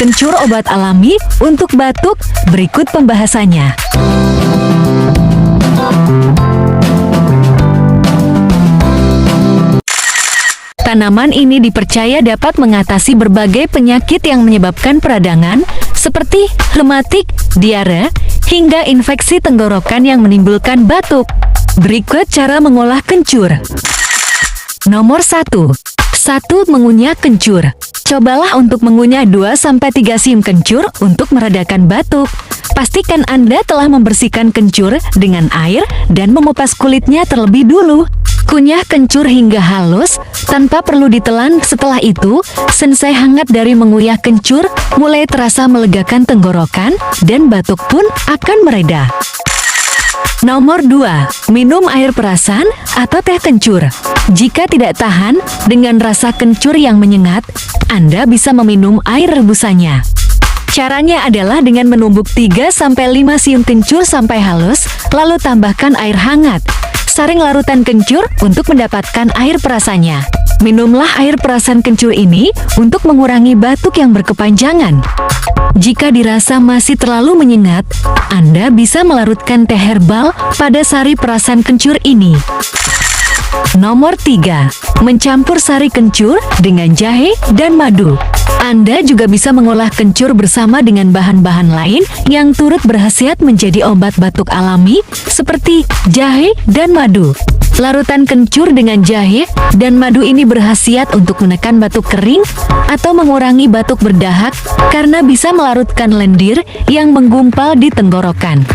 Kencur obat alami untuk batuk, berikut pembahasannya. Tanaman ini dipercaya dapat mengatasi berbagai penyakit yang menyebabkan peradangan, seperti rematik, diare, hingga infeksi tenggorokan yang menimbulkan batuk. Berikut cara mengolah kencur. Nomor 1. Mengunyah kencur. Cobalah untuk mengunyah 2-3 siung kencur untuk meredakan batuk. Pastikan Anda telah membersihkan kencur dengan air dan mengupas kulitnya terlebih dulu. Kunyah kencur hingga halus, tanpa perlu ditelan. Setelah itu, sensai hangat dari mengunyah kencur mulai terasa melegakan tenggorokan, dan batuk pun akan mereda. Nomor 2. Minum air perasan atau teh kencur. Jika tidak tahan dengan rasa kencur yang menyengat, Anda bisa meminum air rebusannya. Caranya adalah dengan menumbuk 3-5 siung kencur sampai halus, lalu tambahkan air hangat. Saring larutan kencur untuk mendapatkan air perasannya. Minumlah air perasan kencur ini untuk mengurangi batuk yang berkepanjangan. Jika dirasa masih terlalu menyengat, Anda bisa melarutkan teh herbal pada sari perasan kencur ini. Nomor 3. Mencampur sari kencur dengan jahe dan madu. Anda juga bisa mengolah kencur bersama dengan bahan-bahan lain yang turut berkhasiat menjadi obat batuk alami, seperti jahe dan madu. Larutan kencur dengan jahe dan madu ini berkhasiat untuk menekan batuk kering atau mengurangi batuk berdahak karena bisa melarutkan lendir yang menggumpal di tenggorokan.